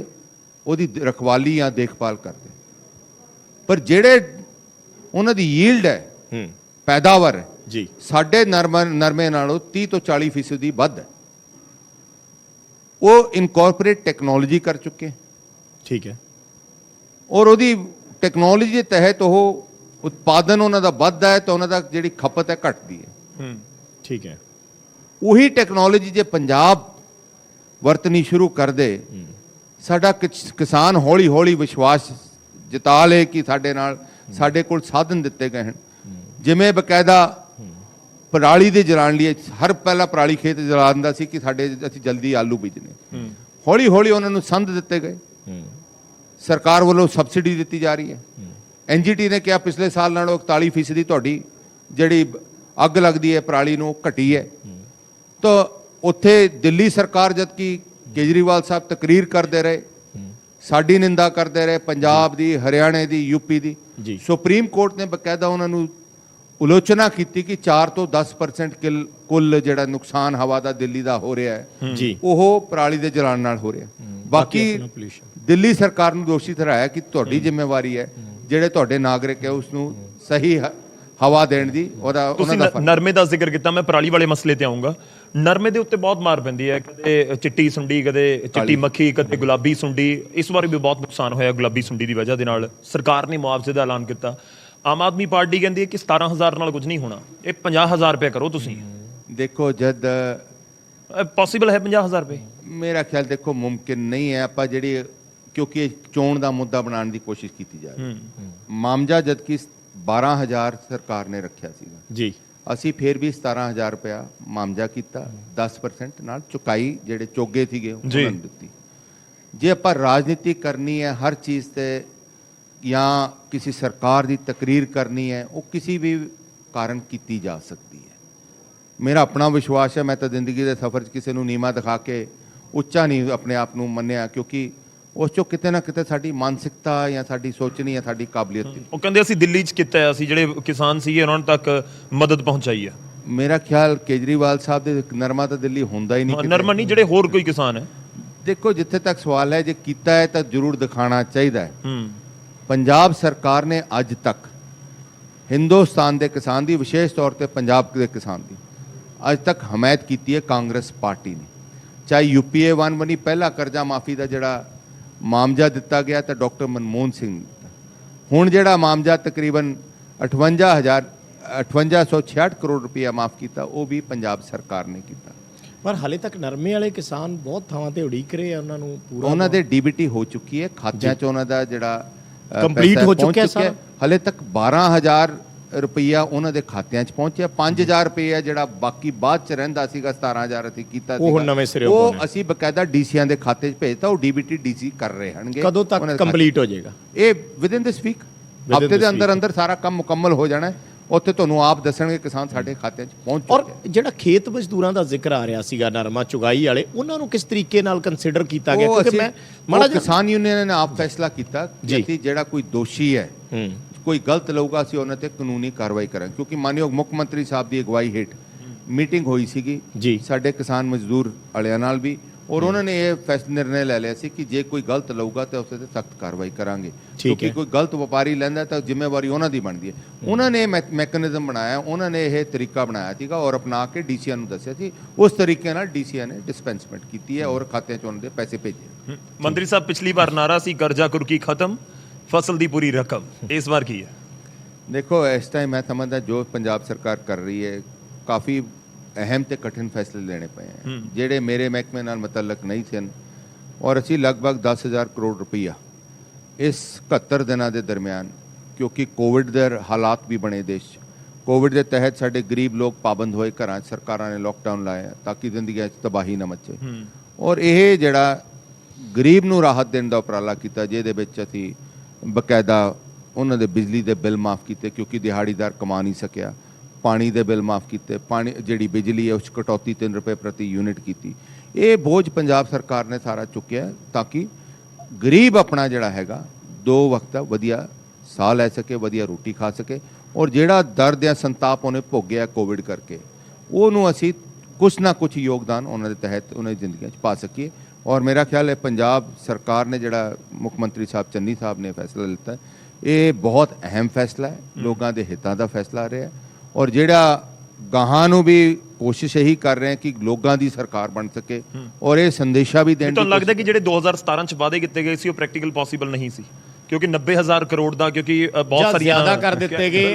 ਉਹਦੀ रखवाली या देखभाल करते, पर ਜਿਹੜੇ ਉਹਨਾਂ ਦੀ ਯੀਲਡ ਹੈ, ਪੈਦਾਵਾਰ ਹੈ जी, ਸਾਡੇ ਨਰਮੇ ਨਾਲੋਂ 30 ਤੋਂ 40% ਦੀ ਵੱਧ ਹੈ। ਉਹ ਇਨਕੋਰਪੋਰੇਟ ਟੈਕਨੋਲੋਜੀ ਕਰ ਚੁੱਕੇ, ਠੀਕ ਹੈ। ਔਰ ਉਹਦੀ ਟੈਕਨੋਲੋਜੀ ਦੇ ਤਹਿਤ ਉਹ ਉਤਪਾਦਨ ਉਹਨਾਂ ਦਾ ਵੱਧਦਾ ਹੈ ਤਾਂ ਉਹਨਾਂ ਦਾ ਜਿਹੜੀ ਖਪਤ ਹੈ ਘਟਦੀ ਹੈ। ਠੀਕ ਹੈ। ਉਹੀ ਟੈਕਨੋਲੋਜੀ ਜੇ ਪੰਜਾਬ ਵਰਤਣੀ ਸ਼ੁਰੂ ਕਰ ਦੇ, ਸਾਡਾ ਕਿਸਾਨ ਹੌਲੀ ਹੌਲੀ ਵਿਸ਼ਵਾਸ ਜਤਾ ਲੇ ਕਿ ਸਾਡੇ ਕੋਲ ਸਾਧਨ ਦਿੱਤੇ ਗਏ ਹਨ। ਜਿਵੇਂ ਬਕਾਇਦਾ ਪਰਾਲੀ ਦੇ ਜਲਾਉਣ ਲਈ ਹਰ ਪਹਿਲਾ ਪਰਾਲੀ ਖੇਤ ਜਲਾ ਦਿੰਦਾ ਸੀ ਕਿ ਅਸੀਂ ਜਲਦੀ ਆਲੂ ਬੀਜਣੇ, ਹੌਲੀ ਹੌਲੀ ਉਹਨਾਂ ਨੂੰ ਸੰਦ ਦਿੱਤੇ ਗਏ। ਸਰਕਾਰ ਵੱਲੋਂ ਸਬਸਿਡੀ ਦਿੱਤੀ ਜਾ ਰਹੀ ਹੈ। ਐਨਜੀਟੀ ਨੇ ਕਿਹਾ ਪਿਛਲੇ ਸਾਲ ਨਾਲੋਂ 41% ਤੁਹਾਡੀ ਜਿਹੜੀ ਅੱਗ ਲੱਗਦੀ ਹੈ ਪਰਾਲੀ ਨੂੰ ਘਟੀ ਹੈ। ਤਾਂ ਉੱਥੇ ਦਿੱਲੀ ਸਰਕਾਰ ਜਦ ਕਿ ਕੇਜਰੀਵਾਲ ਸਾਹਿਬ ਤਕਰੀਰ ਕਰਦੇ ਰਹੇ, ਸਾਡੀ ਨਿੰਦਾ ਕਰਦੇ ਰਹੇ, ਪੰਜਾਬ ਦੀ, ਹਰਿਆਣੇ ਦੀ, ਯੂਪੀ ਦੀ, ਸੁਪਰੀਮ ਕੋਰਟ ਨੇ ਬਕਾਇਦਾ ਉਹਨਾਂ ਨੂੰ ਆਲੋਚਨਾ ਕੀਤੀ ਕਿ 4 ਤੋਂ 10% ਕੁੱਲ ਜਿਹੜਾ ਨੁਕਸਾਨ ਹਵਾ ਦਾ ਦਿੱਲੀ ਦਾ ਹੋ ਰਿਹਾ ਹੈ ਉਹ ਪਰਾਲੀ ਦੇ ਜਲਾਉਣ ਨਾਲ ਹੋ ਰਿਹਾ। ਬਾਕੀ ਦਿੱਲੀ ਸਰਕਾਰ ਨੂੰ ਦੋਸ਼ੀ ਠਹਿਰਾਇਆ ਕਿ ਤੁਹਾਡੀ ਜ਼ਿੰਮੇਵਾਰੀ ਹੈ ਜਿਹੜੇ ਤੁਹਾਡੇ ਨਾਗਰਿਕ ਹੈ ਉਸ ਨੂੰ ਸਹੀ ਹਵਾ ਦੇਣ ਦੀ। ਤੁਸੀਂ ਨਰਮੇ ਦਾ ਜ਼ਿਕਰ ਕੀਤਾ, ਮੈਂ ਪਰਾਲੀ ਵਾਲੇ ਮਸਲੇ ਤੇ ਆਉਂਗਾ। ਨਰਮੇ ਦੇ ਉੱਤੇ ਬਹੁਤ ਮਾਰ ਪੈਂਦੀ ਹੈ, ਕਦੇ ਚਿੱਟੀ ਸੁੰਡੀ, ਕਦੇ ਚਿੱਟੀ ਮੱਖੀ, ਕਦੇ ਗੁਲਾਬੀ ਸੁੰਡੀ। ਇਸ ਵਾਰ ਵੀ ਬਹੁਤ ਨੁਕਸਾਨ ਹੋਇਆ ਗੁਲਾਬੀ ਸੁੰਡੀ ਦੀ ਵਜ੍ਹਾ ਦੇ ਨਾਲ। ਸਰਕਾਰ ਨੇ ਮੁਆਵਜ਼ੇ ਦਾ ਐਲਾਨ ਕੀਤਾ। ਆਮ ਆਦਮੀ ਪਾਰਟੀ ਕਹਿੰਦੀ ਹੈ ਕਿ 17,000 ਨਾਲ ਕੁਝ ਨਹੀਂ ਹੋਣਾ, ਇਹ 50,000 ਰੁਪਏ ਕਰੋ ਤੁਸੀਂ। ਦੇਖੋ ਜਦ ਪੋਸੀਬਲ ਹੈ 50,000 ਰੁਪਏ? ਮੇਰਾ ਖਿਆਲ ਦੇਖੋ ਮੁਮਕਿਨ ਨਹੀਂ ਹੈ। ਆਪਾਂ ਜਿਹੜੀ ਕਿਉਂਕਿ ਚੋਣ ਦਾ ਮੁੱਦਾ ਬਣਾਉਣ ਦੀ ਕੋਸ਼ਿਸ਼ ਕੀਤੀ ਜਾ ਰਹੀ। ਮਾਮਜਾ ਜਦ ਕਿ 12,000 ਸਰਕਾਰ ਨੇ ਰੱਖਿਆ ਸੀਗਾ ਜੀ, ਅਸੀਂ ਫਿਰ ਵੀ 17,000 ਰੁਪਇਆ ਮਾਮਜਾ ਕੀਤਾ, 10% ਨਾਲ ਚੁਕਾਈ ਜਿਹੜੇ ਚੋਗੇ ਸੀਗੇ ਉਹਨਾਂ ਨੂੰ ਦਿੱਤੀ। ਜੇ ਆਪਾਂ ਰਾਜਨੀਤੀ ਕਰਨੀ ਹੈ ਹਰ ਚੀਜ਼ ਤੇ ਜਾਂ ਕਿਸੇ ਸਰਕਾਰ ਦੀ ਤਕਰੀਰ ਕਰਨੀ ਹੈ, ਉਹ ਕਿਸੇ ਵੀ ਕਾਰਨ ਕੀਤੀ ਜਾ ਸਕਦੀ ਹੈ। ਮੇਰਾ ਆਪਣਾ ਵਿਸ਼ਵਾਸ ਹੈ, ਮੈਂ ਤਾਂ ਜ਼ਿੰਦਗੀ ਦੇ ਸਫ਼ਰ 'ਚ ਕਿਸੇ ਨੂੰ ਨੀਵਾਂ ਦਿਖਾ ਕੇ ਉੱਚਾ ਨਹੀਂ ਆਪਣੇ ਆਪ ਨੂੰ ਮੰਨਿਆ, ਕਿਉਂਕਿ ਉਸ 'ਚੋਂ ਕਿਤੇ ਨਾ ਕਿਤੇ ਸਾਡੀ ਮਾਨਸਿਕਤਾ ਜਾਂ ਸਾਡੀ ਸੋਚਣੀ ਹੈ, ਸਾਡੀ ਕਾਬਲੀਅਤ। ਉਹ ਕਹਿੰਦੇ ਅਸੀਂ ਦਿੱਲੀ 'ਚ ਕੀਤਾ ਹੈ, ਅਸੀਂ ਜਿਹੜੇ ਕਿਸਾਨ ਸੀਗੇ ਉਹਨਾਂ ਤੱਕ ਮਦਦ ਪਹੁੰਚਾਈ ਹੈ। ਮੇਰਾ ਖਿਆਲ ਕੇਜਰੀਵਾਲ ਸਾਹਿਬ ਦੇ ਨਰਮਾ ਤਾਂ ਦਿੱਲੀ ਹੁੰਦਾ ਹੀ ਨਹੀਂ। ਨਰਮਾ ਨਹੀਂ, ਜਿਹੜੇ ਹੋਰ ਕੋਈ ਕਿਸਾਨ ਹੈ। ਦੇਖੋ ਜਿੱਥੇ ਤੱਕ ਸਵਾਲ ਹੈ, ਜੇ ਕੀਤਾ ਹੈ ਤਾਂ ਜ਼ਰੂਰ ਦਿਖਾਣਾ ਚਾਹੀਦਾ ਹੈ। ਪੰਜਾਬ ਸਰਕਾਰ ਨੇ ਅੱਜ ਤੱਕ ਹਿੰਦੁਸਤਾਨ ਦੇ ਕਿਸਾਨ ਦੀ, ਵਿਸ਼ੇਸ਼ ਤੌਰ ਤੇ ਪੰਜਾਬ ਦੇ ਕਿਸਾਨ ਦੀ ਅੱਜ ਤੱਕ ਹਮਾਇਤ ਕੀਤੀ ਹੈ ਕਾਂਗਰਸ ਪਾਰਟੀ ਨੇ। ਚਾਹੇ UPA 1 ਬਣੀ, ਪਹਿਲਾ ਕਰਜ਼ਾ ਮਾਫੀ ਦਾ ਜਿਹੜਾ ਮਾਮਜਾ ਦਿੱਤਾ ਗਿਆ ਤਾਂ ਡਾਕਟਰ ਮਨਮੋਹਨ ਸਿੰਘ ਨੇ ਦਿੱਤਾ। ਹੁਣ ਜਿਹੜਾ ਮਾਮਜਾ ਤਕਰੀਬਨ 58,666 ਕਰੋੜ ਰੁਪਇਆ ਮਾਫ ਕੀਤਾ, ਉਹ ਵੀ ਪੰਜਾਬ ਸਰਕਾਰ ਨੇ ਕੀਤਾ। ਪਰ ਹਾਲੇ ਤੱਕ ਨਰਮੇ ਵਾਲੇ ਕਿਸਾਨ ਬਹੁਤ ਥਾਵਾਂ ਤੇ ਉਡੀਕ ਰਹੇ ਆ, ਉਹਨਾਂ ਨੂੰ ਪੂਰਾ ਉਹਨਾਂ ਦੇ DBT ਹੋ ਚੁੱਕੀ ਹੈ, ਖਾਤਿਆਂ 'ਚ ਉਹਨਾਂ ਦਾ ਜਿਹੜਾ ਕੰਪਲੀਟ ਹੋ ਚੁੱਕਿਆ ਸਾਰਾ। ਹਾਲੇ ਤੱਕ 12,000 ਰੁਪਈਆ ਉਹਨਾਂ ਦੇ ਖਾਤਿਆਂ 'ਚ ਪਹੁੰਚਿਆ। 5,000 ਰੁਪਈਆ ਜਿਹੜਾ ਬਾਕੀ ਬਾਅਦ 'ਚ ਰਹਿੰਦਾ ਸੀਗਾ, 17,000 ਅਸੀਂ ਕੀਤਾ ਉਹ ਹੁਣ ਨਵੇਂ ਸਿਰੇ ਉਹ ਅਸੀਂ ਬਕਾਇਦਾ DCਆਂ ਦੇ ਖਾਤੇ 'ਚ ਭੇਜਤਾ। ਉਹ DBT DC ਕਰ ਰਹੇ ਹਨਗੇ। ਕਦੋਂ ਤੱਕ ਕੰਪਲੀਟ ਹੋ ਜਾਏਗਾ ਇਹ? ਵਿਦਿਨ ਦਿਸ ਵੀਕ, ਹਫਤੇ ਦੇ ਅੰਦਰ ਅੰਦਰ ਸਾਰਾ ਕੰਮ ਮੁਕੰਮਲ ਹੋ ਜਾਣਾ। ਉੱਥੇ ਤੁਹਾਨੂੰ ਆਪ ਦੱਸਣਗੇ ਕਿਸਾਨ ਸਾਡੇ ਖਾਤਿਆਂ 'ਚ ਪਹੁੰਚ ਚੁੱਕੇ। ਔਰ ਜਿਹੜਾ ਖੇਤ ਮਜ਼ਦੂਰਾਂ ਦਾ ਜ਼ਿਕਰ ਆ ਰਿਹਾ ਸੀਗਾ, ਨਰਮਾ ਚੁਗਾਈ ਵਾਲੇ, ਉਹਨਾਂ ਨੂੰ ਕਿਸ ਤਰੀਕੇ ਨਾਲ ਕੰਸੀਡਰ ਕੀਤਾ ਗਿਆ? ਕਿਉਂਕਿ ਮੈਂ ਮਾੜਾ ਜਿਹਾ ਕਿਸਾਨ ਯੂਨੀਅਨ ਨੇ ਆਪ ਫੈਸਲਾ ਕੀਤਾ ਕਿ ਜਿਹੜਾ ਕੋਈ ਦੋਸ਼ੀ ਹੈ, ਕੋਈ ਗਲਤ ਲਊਗਾ, ਅਸੀਂ ਉਹਨਾਂ ਤੇ ਕਾਨੂੰਨੀ ਕਾਰਵਾਈ ਕਰਾਂਗੇ। ਕਿਉਂਕਿ ਮਾਨਯੋਗ ਮੁੱਖ ਮੰਤਰੀ ਸਾਹਿਬ ਦੀ ਅਗਵਾਈ ਹੇਠ ਮੀਟਿੰਗ ਹੋਈ ਸੀਗੀ ਸਾਡੇ ਕਿਸਾਨ ਮਜ਼ਦੂਰ ਵਾਲਿਆਂ ਨਾਲ ਵੀ, ਔਰ ਉਹਨਾਂ ਨੇ ਇਹ ਨਿਰਣੇ ਲੈ ਲਿਆ ਸੀ ਕਿ ਜੇ ਕੋਈ ਗਲਤ ਲਊਗਾ ਤਾਂ ਉਸ ਤੇ ਸਖਤ ਕਾਰਵਾਈ ਕਰਾਂਗੇ। ਕਿਉਂਕਿ ਕੋਈ ਗਲਤ ਵਪਾਰੀ ਲੈਂਦਾ ਤਾਂ ਜ਼ਿੰਮੇਵਾਰੀ ਉਹਨਾਂ ਦੀ ਬਣਦੀ ਹੈ। ਉਹਨਾਂ ਨੇ ਮੈਕੈਨਿਜ਼ਮ ਬਣਾਇਆ, ਉਹਨਾਂ ਨੇ ਇਹ ਤਰੀਕਾ ਬਣਾਇਆ ਸੀਗਾ ਔਰ ਅਪਣਾ ਕੇ DCਆਂ ਨੂੰ ਦੱਸਿਆ ਸੀ। ਉਸ ਤਰੀਕੇ ਨਾਲ DCਆਂ ਨੇ ਡਿਸਪੈਂਸਮੈਂਟ ਕੀਤੀ ਹੈ ਔਰ ਖਾਤਿਆਂ 'ਚ ਉਹਨਾਂ ਦੇ ਪੈਸੇ ਭੇਜੇ। ਮੰਤਰੀ ਸਾਹਿਬ, ਪਿਛਲੀ ਵਾਰ ਨਾਰਾ ਸੀ ਕਰਜ਼ਾ ਕੁਰਕੀ ਖਤਮ, ਫਸਲ ਦੀ ਪੂਰੀ ਰਕਮ। ਇਸ ਵਾਰ ਕੀ ਹੈ? ਦੇਖੋ ਇਸ ਟਾਈਮ ਮੈਂ ਸਮਝਦਾ ਜੋ ਪੰਜਾਬ ਸਰਕਾਰ ਕਰ ਰਹੀ ਹੈ, ਕਾਫੀ ਅਹਿਮ ਤੇ ਕਠਿਨ ਫੈਸਲੇ ਲੈਣੇ ਪਏ ਹੈ ਜਿਹੜੇ ਮੇਰੇ ਮਹਿਕਮੇ ਨਾਲ ਮੁਤਲਕ ਨਹੀਂ ਸਨ। ਔਰ ਅਸੀਂ ਲਗਭਗ 10,000 ਕਰੋੜ ਰੁਪਈਆ ਇਸ 71 ਦਿਨਾਂ ਦੇ ਦਰਮਿਆਨ, ਕਿਉਂਕਿ ਕੋਵਿਡ ਦੇ ਹਾਲਾਤ ਵੀ ਬਣੇ ਦੇਸ਼ 'ਚ, ਕੋਵਿਡ ਦੇ ਤਹਿਤ ਸਾਡੇ ਗਰੀਬ ਲੋਕ ਪਾਬੰਦ ਹੋਏ ਘਰਾਂ 'ਚ, ਸਰਕਾਰਾਂ ਨੇ ਲੋਕਡਾਊਨ ਲਾਇਆ ਤਾਂ ਕਿ ਜ਼ਿੰਦਗੀਆਂ 'ਚ ਤਬਾਹੀ ਨਾ ਮਚੇ। ਔਰ ਇਹ ਜਿਹੜਾ ਗਰੀਬ ਨੂੰ ਰਾਹਤ ਦੇਣ ਦਾ ਉਪਰਾਲਾ ਕੀਤਾ, ਜਿਹਦੇ ਵਿੱਚ ਅਸੀਂ ਬਕਾਇਦਾ ਉਹਨਾਂ ਦੇ ਬਿਜਲੀ ਦੇ ਬਿੱਲ ਮਾਫ ਕੀਤੇ ਕਿਉਂਕਿ ਦਿਹਾੜੀਦਾਰ ਕਮਾ ਨਹੀਂ ਸਕਿਆ, ਪਾਣੀ ਦੇ ਬਿੱਲ ਮਾਫ ਕੀਤੇ, ਪਾਣੀ ਜਿਹੜੀ ਬਿਜਲੀ ਹੈ ਉਸ 'ਚ ਕਟੌਤੀ 3 ਰੁਪਏ ਪ੍ਰਤੀ ਯੂਨਿਟ ਕੀਤੀ। ਇਹ ਬੋਝ ਪੰਜਾਬ ਸਰਕਾਰ ਨੇ ਸਾਰਾ ਚੁੱਕਿਆ ਤਾਂ ਕਿ ਗਰੀਬ ਆਪਣਾ ਜਿਹੜਾ ਹੈਗਾ 2 ਵਕਤ ਦਾ ਵਧੀਆ ਸਾਹ ਲੈ ਸਕੇ, ਵਧੀਆ ਰੋਟੀ ਖਾ ਸਕੇ। ਔਰ ਜਿਹੜਾ ਦਰਦ ਜਾਂ ਸੰਤਾਪ ਉਹਨੇ ਭੋਗਿਆ ਕੋਵਿਡ ਕਰਕੇ, ਉਹਨੂੰ ਅਸੀਂ ਕੁਛ ਨਾ ਕੁਛ ਯੋਗਦਾਨ ਉਹਨਾਂ ਦੇ ਤਹਿਤ ਉਹਨਾਂ ਦੀ ਜ਼ਿੰਦਗੀਆਂ 'ਚ ਪਾ ਸਕੀਏ। ਔਰ ਮੇਰਾ ਖਿਆਲ ਹੈ ਪੰਜਾਬ ਸਰਕਾਰ ਨੇ ਜਿਹੜਾ ਮੁੱਖ ਮੰਤਰੀ ਸਾਹਿਬ ਚੰਨੀ ਸਾਹਿਬ ਨੇ ਫੈਸਲਾ ਲਿੱਤਾ, ਇਹ ਬਹੁਤ ਅਹਿਮ ਫੈਸਲਾ ਹੈ, ਲੋਕਾਂ ਦੇ ਹਿੱਤਾਂ ਦਾ ਫੈਸਲਾ ਰਿਹਾ। ਔਰ ਜਿਹੜਾ ਗਾਹਾਂ ਨੂੰ ਵੀ ਕੋਸ਼ਿਸ਼ ਇਹੀ ਕਰ ਰਹੇ ਹਾਂ ਕਿ ਲੋਕਾਂ ਦੀ ਸਰਕਾਰ ਬਣ ਸਕੇ ਔਰ ਇਹ ਸੰਦੇਸ਼ਾ ਵੀ ਦੇਣ ਤੁਹਾਨੂੰ ਲੱਗਦਾ ਕਿ ਜਿਹੜੇ 2017 ਚ ਵਾਅਦੇ ਕੀਤੇ ਗਏ ਸੀ ਉਹ ਪ੍ਰੈਕਟੀਕਲ ਪੋਸੀਬਲ ਨਹੀਂ ਸੀ ਕਿਉਂਕਿ 90000 ਕਰੋੜ ਦਾ ਕਿਉਂਕਿ ਬਹੁਤ ਸਾਰੀਆਂ ਜ਼ਿਆਦਾ ਕਰ ਦਿੱਤੇ ਗਏ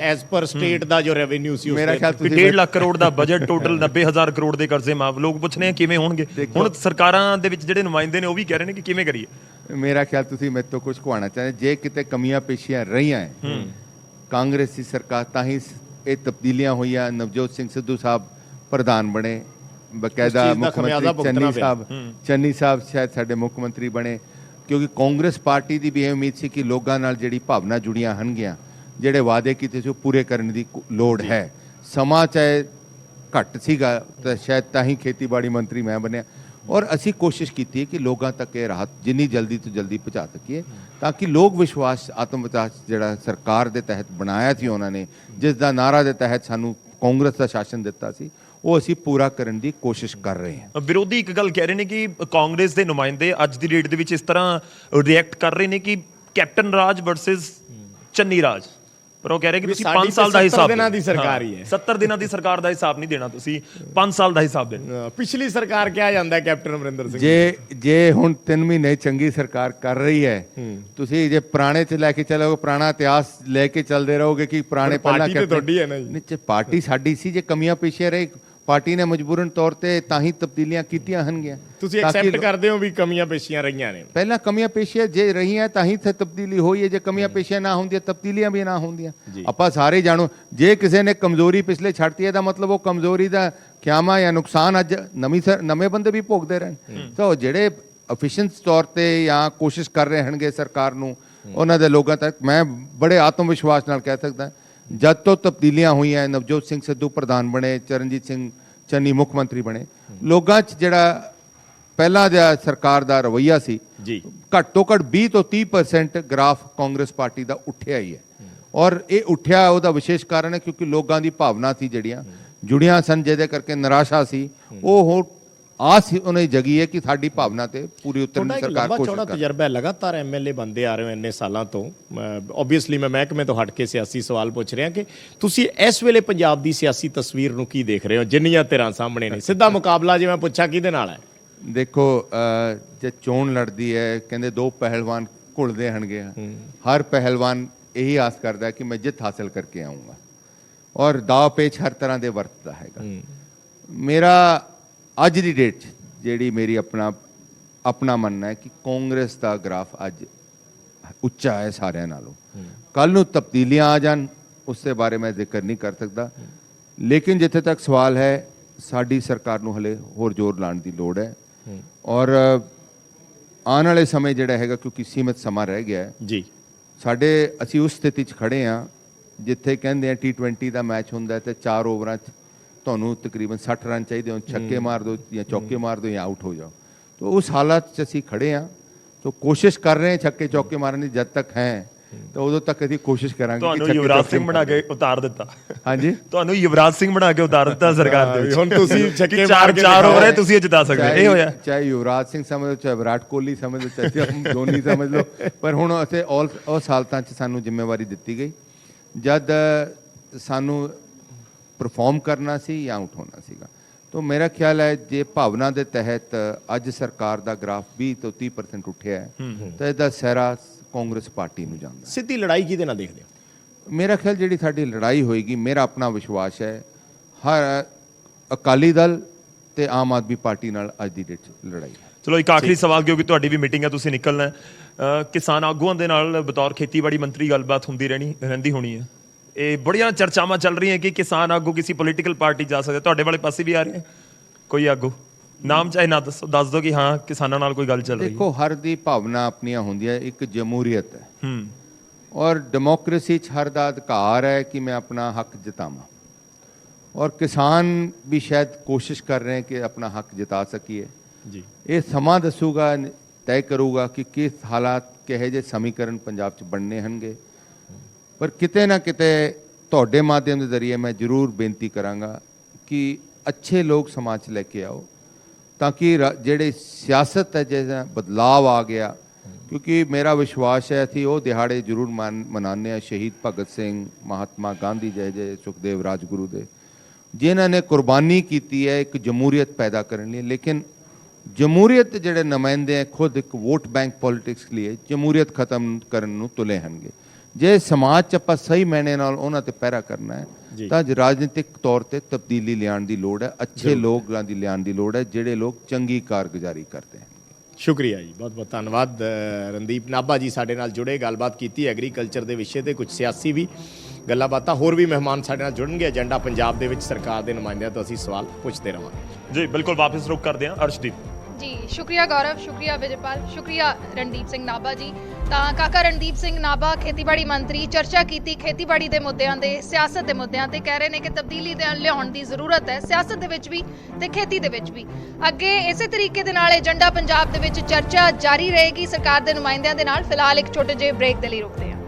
ਐਜ਼ ਪਰ ਸਟੇਟ ਦਾ ਜੋ ਰੈਵਨਿਊ ਸੀ ਮੇਰਾ ਖਿਆਲ ਕਿ 1.5 ਲੱਖ ਕਰੋੜ ਦਾ ਬਜਟ ਟੋਟਲ 90000 ਕਰੋੜ ਦੇ ਕਰਜ਼ੇ ਮਾਫ ਲੋਕ ਪੁੱਛ ਰਹੇ ਆ ਕਿਵੇਂ ਹੋਣਗੇ ਹੁਣ ਸਰਕਾਰਾਂ ਦੇ ਵਿੱਚ ਜਿਹੜੇ ਨੁਮਾਇੰਦੇ ਨੇ ਉਹ ਵੀ ਕਹਿ ਰਹੇ ਨੇ ਕਿ ਕਿਵੇਂ ਕਰੀਏ ਮੇਰਾ ਖਿਆਲ ਤੁਸੀਂ ਮੇਰੇ ਤੋਂ ਕੁਝ ਕਹਾਉਣਾ ਚਾਹੁੰਦੇ ਜੇ ਕਿਤੇ ਕਮੀਆਂ ਪੇਸ਼ੀਆਂ ਰਹੀਆਂ ਹੈ ਕਾਂਗਰਸ ਦੀ ਸਰਕਾਰ ਤਾਂ ਹੀ ਇਹ ਤਬਦੀਲੀਆਂ ਹੋਈਆਂ ਨਵਜੋਤ ਸਿੰਘ ਸਿੱਧੂ ਸਾਹਿਬ ਪ੍ਰਧਾਨ ਬਣੇ ਬਕਾਇਦਾ ਮੁੱਖ ਮੰਤਰੀ ਚੰਨੀ ਸਾਹਿਬ ਸ਼ਾਇਦ ਸਾਡੇ ਮੁੱਖ ਮੰਤਰੀ ਬਣੇ ਕਿਉਂਕਿ ਕਾਂਗਰਸ ਪਾਰਟੀ ਦੀ ਵੀ ਇਹ ਉਮੀਦ ਸੀ ਕਿ ਲੋਕਾਂ ਨਾਲ ਜਿਹੜੀ ਭਾਵਨਾ ਜੁੜੀਆਂ ਹਨਗੀਆਂ ਜਿਹੜੇ ਵਾਅਦੇ ਕੀਤੇ ਸੀ ਉਹ ਪੂਰੇ ਕਰਨ ਦੀ ਲੋੜ ਹੈ ਸਮਾਂ ਚਾਹੇ ਘੱਟ ਸੀਗਾ ਤਾਂ ਸ਼ਾਇਦ ਤਾਂ ਹੀ ਖੇਤੀਬਾੜੀ ਮੰਤਰੀ ਮੈਂ ਬਣਿਆ ਔਰ ਅਸੀਂ ਕੋਸ਼ਿਸ਼ ਕੀਤੀ ਹੈ ਕਿ ਲੋਕਾਂ ਤੱਕ ਇਹ ਰਾਹਤ ਜਿੰਨੀ ਜਲਦੀ ਤੋਂ ਜਲਦੀ ਪਹੁੰਚਾ ਸਕੀਏ ਤਾਂ ਕਿ ਲੋਕ ਵਿਸ਼ਵਾਸ ਆਤਮ ਵਿਸ਼ਵਾਸ ਜਿਹੜਾ ਸਰਕਾਰ ਦੇ ਤਹਿਤ ਬਣਾਇਆ ਸੀ ਉਹਨਾਂ ਨੇ ਜਿਸ ਦਾ ਨਾਰਾ ਦੇ ਤਹਿਤ ਸਾਨੂੰ ਕਾਂਗਰਸ ਦਾ ਸ਼ਾਸਨ ਦਿੱਤਾ ਸੀ ਉਹ ਅਸੀਂ ਪੂਰਾ ਕਰਨ ਦੀ ਕੋਸ਼ਿਸ਼ ਕਰ ਰਹੇ ਹਾਂ ਵਿਰੋਧੀ ਇੱਕ ਗੱਲ ਕਹਿ ਰਹੇ ਨੇ ਕਿ ਕਾਂਗਰਸ ਦੇ ਨੁਮਾਇੰਦੇ ਅੱਜ ਦੀ ਡੇਟ ਦੇ ਵਿੱਚ ਇਸ ਤਰ੍ਹਾਂ ਰਿਐਕਟ ਕਰ ਰਹੇ ਨੇ ਕਿ ਕੈਪਟਨ ਰਾਜ ਵਰਸਸ ਚੰਨੀ ਰਾਜ ਪਰ ਉਹ ਕਹਿ ਰਹੇ ਕਿ ਤੁਸੀਂ 5 ਸਾਲ ਦਾ ਹਿਸਾਬ 70 ਦਿਨਾਂ ਦੀ ਸਰਕਾਰ ਹੀ ਹੈ 70 ਦਿਨਾਂ ਦੀ ਸਰਕਾਰ ਦਾ ਹਿਸਾਬ ਨਹੀਂ ਦੇਣਾ ਤੁਸੀਂ 5 ਸਾਲ ਦਾ ਹਿਸਾਬ ਦੇਣਾ ਪਿਛਲੀ ਸਰਕਾਰ ਕਿਹਾ ਜਾਂਦਾ ਹੈ ਕੈਪਟਨ ਅਮਰਿੰਦਰ ਸਿੰਘ ਜੇ ਹੁਣ 3 ਮਹੀਨੇ ਚੰਗੀ ਸਰਕਾਰ ਕਰ ਰਹੀ ਹੈ ਤੁਸੀਂ ਜੇ ਪੁਰਾਣੇ ਚ ਲੈ ਕੇ ਚੱਲੋਗੇ ਪੁਰਾਣਾ ਇਤਿਹਾਸ ਲੈ ਕੇ ਚੱਲਦੇ ਰਹੋਗੇ ਕਿ ਪੁਰਾਣੇ ਪਹਿਲਾਂ ਤੁਹਾਡੀ ਹੈ ਨਾ ਜੀ ਨਹੀਂ ਪਾਰਟੀ ਸਾਡੀ ਸੀ ਜੇ ਕਮੀਆਂ ਪੇਸ਼ੀਆਂ ਰਹੀ ਪਾਰਟੀ ਨੇ ਮਜਬੂਰਨ ਤੌਰ ਤੇ ਤਾਂ ਹੀ ਤਬਦੀਲੀਆਂ ਕੀਤੀਆਂ ਹਨਗੀਆਂ ਤੁਸੀਂ ਐਕਸੈਪਟ ਕਰਦੇ ਹੋ ਵੀ ਕਮੀਆਂ ਪੇਸ਼ੀਆਂ ਰਹੀਆਂ ਨੇ ਪਹਿਲਾਂ ਕਮੀਆਂ ਪੇਸ਼ੀਆਂ ਜੇ ਰਹੀਆਂ ਤਾਂ ਹੀ ਤੇ ਤਬਦੀਲੀ ਹੋਈ ਹੈ ਜੇ ਕਮੀਆਂ ਪੇਸ਼ੀਆਂ ਨਾ ਹੁੰਦੀਆਂ ਤਬਦੀਲੀਆਂ ਵੀ ਨਾ ਹੁੰਦੀਆਂ ਆਪਾਂ ਸਾਰੇ ਜਾਣੋ ਜੇ ਕਿਸੇ ਨੇ ਕਮਜ਼ੋਰੀ ਪਿਛਲੇ ਛੱਡਤੀ ਹੈ ਤਾਂ ਮਤਲਬ ਉਹ ਕਮਜ਼ੋਰੀ ਦਾ ਖਿਆਮਾ ਜਾਂ ਨੁਕਸਾਨ ਅੱਜ ਨਵੇਂ ਬੰਦੇ ਵੀ ਭੋਗਦੇ ਰਹਿਣ ਤਾਂ ਜਿਹੜੇ ਐਫੀਸ਼ੀਐਂਟ ਤੌਰ ਤੇ ਜਾਂ ਕੋਸ਼ਿਸ਼ ਕਰ ਰਹੇ ਹਨਗੇ ਸਰਕਾਰ ਨੂੰ ਉਹਨਾਂ ਦੇ ਲੋਕਾਂ ਤੱਕ ਮੈਂ ਬੜੇ ਆਤਮ ਵਿਸ਼ਵਾਸ ਨਾਲ ਕਹਿ ਸਕਦਾ ਜਦ ਤੋਂ ਤਬਦੀਲੀਆਂ ਹੋਈਆਂ ਨਵਜੋਤ ਸਿੰਘ ਸਿੱਧੂ ਪ੍ਰਧਾਨ ਬਣੇ ਚਰਨਜੀਤ ਸਿੰਘ ਚੰਨੀ ਮੁੱਖ ਮੰਤਰੀ ਬਣੇ ਲੋਕਾਂ 'ਚ ਜਿਹੜਾ ਪਹਿਲਾਂ ਦਾ ਸਰਕਾਰ ਦਾ ਰਵੱਈਆ ਸੀ ਜੀ ਘੱਟ ਤੋਂ ਘੱਟ 20 ਤੋਂ 30% ਗ੍ਰਾਫ ਕਾਂਗਰਸ ਪਾਰਟੀ ਦਾ ਉੱਠਿਆ ਹੀ ਹੈ ਔਰ ਇਹ ਉੱਠਿਆ ਉਹਦਾ ਵਿਸ਼ੇਸ਼ ਕਾਰਨ ਹੈ ਕਿਉਂਕਿ ਲੋਕਾਂ ਦੀ ਭਾਵਨਾ ਸੀ ਜਿਹੜੀਆਂ ਜੁੜੀਆਂ ਸਨ ਜਿਹਦੇ ਕਰਕੇ ਨਿਰਾਸ਼ਾ ਸੀ ਉਹ ਹੋਰ ਆਸ ਉਹਨੇ ਜਗੀ ਹੈ ਕਿ ਸਾਡੀ ਭਾਵਨਾ ਤੇ ਪੂਰੀ ਉਤਰਨ ਦੀ ਸਰਕਾਰ ਕੋਸ਼ਿਸ਼ ਕਰ ਤਜਰਬਾ ਹੈ ਲਗਾਤਾਰ ਐਮਐਲਏ ਬੰਦੇ ਆ ਰਹੇ ਹੋ ਇੰਨੇ ਸਾਲਾਂ ਤੋਂ ਆਬਵੀਅਸਲੀ ਮੈਂ ਮਹਿਕਮੇ ਤੋਂ ਹਟ ਕੇ ਸਿਆਸੀ ਸਵਾਲ ਪੁੱਛ ਰਿਹਾ ਕਿ ਤੁਸੀਂ ਇਸ ਵੇਲੇ ਪੰਜਾਬ ਦੀ ਸਿਆਸੀ ਤਸਵੀਰ ਨੂੰ ਕੀ ਦੇਖ ਰਹੇ ਹੋ ਜਿੰਨੀਆਂ ਧਿਰਾਂ ਸਾਹਮਣੇ ਨੇ ਸਿੱਧਾ ਮੁਕਾਬਲਾ ਜੇ ਮੈਂ ਪੁੱਛਾਂ ਕਿਹਦੇ ਨਾਲ ਹੈ ਦੇਖੋ ਜੇ ਚੋਣ ਲੜਦੀ ਹੈ ਕਹਿੰਦੇ ਦੋ ਪਹਿਲਵਾਨ ਘੁਲਦੇ ਹਨਗੇ ਹਰ ਪਹਿਲਵਾਨ ਇਹੀ ਆਸ ਕਰਦਾ ਕਿ ਮੈਂ ਜਿੱਤ ਹਾਸਲ ਕਰਕੇ ਆਉਂਗਾ ਔਰ ਦਾਅ ਪੇਚ ਹਰ ਤਰ੍ਹਾਂ ਦੇ ਵਰਤਦਾ ਹੈਗਾ ਮੇਰਾ ਅੱਜ ਦੀ ਡੇਟ 'ਚ ਜਿਹੜੀ ਮੇਰੀ ਆਪਣਾ ਮੰਨਣਾ ਹੈ ਕਿ ਕਾਂਗਰਸ ਦਾ ਗ੍ਰਾਫ ਅੱਜ ਉੱਚਾ ਹੈ ਸਾਰਿਆਂ ਨਾਲੋਂ ਕੱਲ ਨੂੰ ਤਬਦੀਲੀਆਂ ਆ ਜਾਣ ਉਸ ਦੇ ਬਾਰੇ ਮੈਂ ਜ਼ਿਕਰ ਨਹੀਂ ਕਰ ਸਕਦਾ ਲੇਕਿਨ ਜਿੱਥੇ ਤੱਕ ਸਵਾਲ ਹੈ ਸਾਡੀ ਸਰਕਾਰ ਨੂੰ ਹਲੇ ਹੋਰ ਜ਼ੋਰ ਲਾਉਣ ਦੀ ਲੋੜ ਹੈ ਔਰ ਆਉਣ ਵਾਲੇ ਸਮੇਂ ਜਿਹੜਾ ਹੈਗਾ ਕਿਉਂਕਿ ਸੀਮਿਤ ਸਮਾਂ ਰਹਿ ਗਿਆ ਹੈ ਜੀ ਅਸੀਂ ਉਸ ਸਥਿਤੀ 'ਚ ਖੜੇ ਹਾਂ ਜਿੱਥੇ ਕਹਿੰਦੇ ਆ T20 ਦਾ ਮੈਚ ਹੁੰਦਾ ਤੇ 4 ਓਵਰਾਂ 'ਚ ਤੁਹਾਨੂੰ ਤਕਰੀਬਨ 60 ਰਨ ਚਾਹੀਦੇ ਹੋ ਛੱਕੇ ਮਾਰ ਦਿਓ ਜਾਂ ਚੌਕੇ ਮਾਰ ਦਿਓ ਜਾਂ ਆਊਟ ਹੋ ਜਾਓ ਤਾਂ ਉਸ ਹਾਲਾਤ 'ਚ ਅਸੀਂ ਖੜੇ ਹਾਂ ਤਾਂ ਕੋਸ਼ਿਸ਼ ਕਰ ਰਹੇ ਹਾਂ ਛੱਕੇ ਚੌਕੇ ਮਾਰਨ ਦੀ ਜਦ ਤੱਕ ਹੈ ਤਾਂ ਉਦੋਂ ਤੱਕ ਅਸੀਂ ਕੋਸ਼ਿਸ਼ ਕਰਾਂਗੇ ਤੁਹਾਨੂੰ ਯੁਵਰਾਜ ਸਿੰਘ ਬਣਾ ਕੇ ਉਤਾਰ ਦਿੱਤਾ ਹਾਂਜੀ ਤੁਹਾਨੂੰ ਯੁਵਰਾਜ ਸਿੰਘ ਬਣਾ ਕੇ ਉਤਾਰ ਦਿੱਤਾ ਸਰਕਾਰ ਦੇ ਵਿੱਚ ਹੁਣ ਤੁਸੀਂ ਛੱਕੇ ਮਾਰ ਕੇ 4 ਓਵਰ ਹੈ ਤੁਸੀਂ ਇਹ ਜਿਤਾ ਸਕਦੇ ਇਹ ਹੋਇਆ ਚਾਹੇ ਯੁਵਰਾਜ ਸਿੰਘ ਸਮਝ ਲਓ ਚਾਹੇ ਵਿਰਾਟ ਕੋਹਲੀ ਸਮਝ ਲਓ ਚਾਹੇ ਧੋਨੀ ਸਮਝ ਲਓ ਪਰ ਹੁਣ ਅਸੀਂ ਉਸ ਹਾਲਤਾਂ 'ਚ ਸਾਨੂੰ ਜ਼ਿੰਮੇਵਾਰੀ ਦਿੱਤੀ ਗਈ ਜਦ ਸਾਨੂੰ ਪਰਫਾਰਮ ਕਰਨਾ ਸੀ ਜਾਂ ਆਊਟ ਹੋਣਾ ਸੀਗਾ ਤਾਂ ਮੇਰਾ ਖਿਆਲ ਹੈ ਜੇ ਭਾਵਨਾ ਦੇ ਤਹਿਤ ਅੱਜ ਸਰਕਾਰ ਦਾ ਗ੍ਰਾਫ 20 ਤੋਂ 30% ਉੱਠਿਆ ਹੈ ਤਾਂ ਇਹਦਾ ਸਿਹਰਾ ਕਾਂਗਰਸ ਪਾਰਟੀ ਨੂੰ ਜਾਂਦਾ ਸਿੱਧੀ ਲੜਾਈ ਕਿਹਦੇ ਨਾਲ ਦੇਖਦੇ ਹੋ ਮੇਰਾ ਖਿਆਲ ਜਿਹੜੀ ਸਾਡੀ ਲੜਾਈ ਹੋਏਗੀ ਮੇਰਾ ਆਪਣਾ ਵਿਸ਼ਵਾਸ ਹੈ ਹਰ ਅਕਾਲੀ ਦਲ ਤੇ ਆਮ ਆਦਮੀ ਪਾਰਟੀ ਨਾਲ ਅੱਜ ਦੀ ਡੇਟ 'ਚ ਲੜਾਈ ਚਲੋ ਇੱਕ ਆਖਰੀ ਸਵਾਲ ਕਿਉਂਕਿ ਤੁਹਾਡੀ ਵੀ ਮੀਟਿੰਗ ਹੈ ਤੁਸੀਂ ਨਿਕਲਣਾ ਕਿਸਾਨ ਆਗੂਆਂ ਦੇ ਨਾਲ ਬਤੌਰ ਖੇਤੀਬਾੜੀ ਮੰਤਰੀ ਗੱਲਬਾਤ ਹੁੰਦੀ ਰਹਿੰਦੀ ਹੋਣੀ ਹੈ ਇਹ ਬੜੀਆਂ ਚਰਚਾਵਾਂ ਚੱਲ ਰਹੀਆਂ ਕਿ ਕਿਸਾਨ ਆਗੂ ਕਿਸੇ ਪੋਲੀਟੀਕਲ ਪਾਰਟੀ ਜਾ ਸਕਦੇ ਤੁਹਾਡੇ ਵਾਲੇ ਪਾਸੇ ਵੀ ਆ ਰਹੇ ਕੋਈ ਆਗੂ ਨਾਮ ਚਾਹੇ ਨਾ ਦੱਸ ਦਿਓ ਕਿ ਹਾਂ ਕਿਸਾਨਾਂ ਨਾਲ ਕੋਈ ਗੱਲ ਚੱਲ ਰਹੀ ਹੈ ਦੇਖੋ ਹਰ ਦੀ ਭਾਵਨਾ ਆਪਣੀਆਂ ਹੁੰਦੀਆਂ ਇੱਕ ਜਮਹੂਰੀਅਤ ਹੈ ਔਰ ਡੈਮੋਕ੍ਰੇਸੀ 'ਚ ਹਰ ਦਾ ਅਧਿਕਾਰ ਹੈ ਕਿ ਮੈਂ ਆਪਣਾ ਹੱਕ ਜਿਤਾਵਾਂ ਔਰ ਕਿਸਾਨ ਵੀ ਸ਼ਾਇਦ ਕੋਸ਼ਿਸ਼ ਕਰ ਰਹੇ ਕਿ ਆਪਣਾ ਹੱਕ ਜਿਤਾ ਸਕੀਏ ਜੀ ਇਹ ਸਮਾਂ ਦੱਸੂਗਾ ਤੈਅ ਕਰੂਗਾ ਕਿ ਕਿਸ ਹਾਲਾਤ ਕਿਹੋ ਜਿਹੇ ਸਮੀਕਰਨ ਪੰਜਾਬ 'ਚ ਬਣਨੇ ਹਨਗੇ ਪਰ ਕਿਤੇ ਨਾ ਕਿਤੇ ਤੁਹਾਡੇ ਮਾਧਿਅਮ ਦੇ ਜ਼ਰੀਏ ਮੈਂ ਜ਼ਰੂਰ ਬੇਨਤੀ ਕਰਾਂਗਾ ਕਿ ਅੱਛੇ ਲੋਕ ਸਮਾਜ 'ਚ ਲੈ ਕੇ ਆਓ ਤਾਂ ਕਿ ਜਿਹੜੇ ਸਿਆਸਤ ਹੈ ਜਿਹਦਾ ਬਦਲਾਵ ਆ ਗਿਆ ਕਿਉਂਕਿ ਮੇਰਾ ਵਿਸ਼ਵਾਸ ਹੈ ਅਸੀਂ ਉਹ ਦਿਹਾੜੇ ਜ਼ਰੂਰ ਮਨਾਉਂਦੇ ਹਾਂ ਸ਼ਹੀਦ ਭਗਤ ਸਿੰਘ ਮਹਾਤਮਾ ਗਾਂਧੀ ਜਿਹੇ ਸੁਖਦੇਵ ਰਾਜਗੁਰੂ ਦੇ ਜਿਨ੍ਹਾਂ ਨੇ ਕੁਰਬਾਨੀ ਕੀਤੀ ਹੈ ਇੱਕ ਜਮਹੂਰੀਅਤ ਪੈਦਾ ਕਰਨ ਲਈ। ਲੇਕਿਨ ਜਮਹੂਰੀਅਤ ਜਿਹੜੇ ਨੁਮਾਇੰਦੇ ਹੈ ਖੁਦ ਇੱਕ ਵੋਟ ਬੈਂਕ ਪੋਲਿਟਿਕਸ ਲਈ ਜਮਹੂਰੀਅਤ ਖਤਮ ਕਰਨ ਨੂੰ ਤੁਲੇ ਹਨਗੇ। ਜੇ ਸਮਾਜ 'ਚ ਆਪਾਂ ਸਹੀ ਮਾਇਨੇ ਨਾਲ ਉਹਨਾਂ ਤੇ ਪਹਿਰਾ ਕਰਨਾ ਹੈ ਤਾਂ ਰਾਜਨੀਤਿਕ ਤੌਰ ਤੇ ਤਬਦੀਲੀ ਲਿਆਉਣ ਦੀ ਲੋੜ ਹੈ, ਅੱਛੇ ਲੋਕਾਂ ਦੀ ਲਿਆਉਣ ਦੀ ਲੋੜ ਹੈ ਜਿਹੜੇ ਲੋਕ ਚੰਗੀ ਕਾਰਗੁਜ਼ਾਰੀ ਕਰਦੇ ਹਨ। ਸ਼ੁਕਰੀਆ ਜੀ, ਬਹੁਤ ਬਹੁਤ ਧੰਨਵਾਦ। ਰਣਦੀਪ ਨਾਭਾ ਜੀ ਸਾਡੇ ਨਾਲ ਜੁੜੇ, ਗੱਲਬਾਤ ਕੀਤੀ ਐਗਰੀਕਲਚਰ ਦੇ ਵਿਸ਼ੇ ਤੇ, ਕੁਝ ਸਿਆਸੀ ਵੀ ਗੱਲਾਂ ਬਾਤਾਂ। ਹੋਰ ਵੀ ਮਹਿਮਾਨ ਸਾਡੇ ਨਾਲ ਜੁੜਨਗੇ। ਏਜੰਡਾ ਪੰਜਾਬ ਦੇ ਵਿੱਚ ਸਰਕਾਰ ਦੇ ਨੁਮਾਇੰਦਿਆਂ ਤੋਂ ਅਸੀਂ ਸਵਾਲ ਪੁੱਛਦੇ ਰਹਾਂਗੇ। ਜੀ ਬਿਲਕੁਲ, ਵਾਪਸ ਰੁਕ ਕਰਦੇ ਹਾਂ ਅਰਸ਼ਦੀਪ ਜੀ। ਸ਼ੁਕਰੀਆ ਗੌਰਵ, ਸ਼ੁਕਰੀਆ ਵਿਜੇਪਾਲ, ਸ਼ੁਕਰੀਆ ਰਣਦੀਪ ਸਿੰਘ ਨਾਭਾ ਜੀ। ਤਾਂ ਕਾਕਾ ਰਣਦੀਪ ਸਿੰਘ ਨਾਭਾ ਖੇਤੀਬਾੜੀ ਮੰਤਰੀ ਚਰਚਾ ਕੀਤੀ ਖੇਤੀਬਾੜੀ ਦੇ ਮੁੱਦਿਆਂ ਦੇ, ਸਿਆਸਤ ਦੇ ਮੁੱਦਿਆਂ ਤੇ। ਕਹਿ ਰਹੇ ਨੇ ਕਿ ਤਬਦੀਲੀ ਲਿਆਉਣ ਦੀ ਜ਼ਰੂਰਤ ਹੈ ਸਿਆਸਤ ਦੇ ਵਿੱਚ ਵੀ ਤੇ ਖੇਤੀ ਦੇ ਵਿੱਚ ਵੀ। ਅੱਗੇ ਇਸੇ ਤਰੀਕੇ ਦੇ ਨਾਲ ਏਜੰਡਾ ਪੰਜਾਬ ਦੇ ਵਿੱਚ ਚਰਚਾ ਜਾਰੀ ਰਹੇਗੀ ਸਰਕਾਰ ਦੇ ਨੁਮਾਇੰਦਿਆਂ ਦੇ ਨਾਲ। ਫਿਲਹਾਲ ਇੱਕ ਛੋਟੇ ਜਿਹੇ ਬ੍ਰੇਕ ਦੇ ਲਈ ਰੁਕਦੇ ਹਾਂ।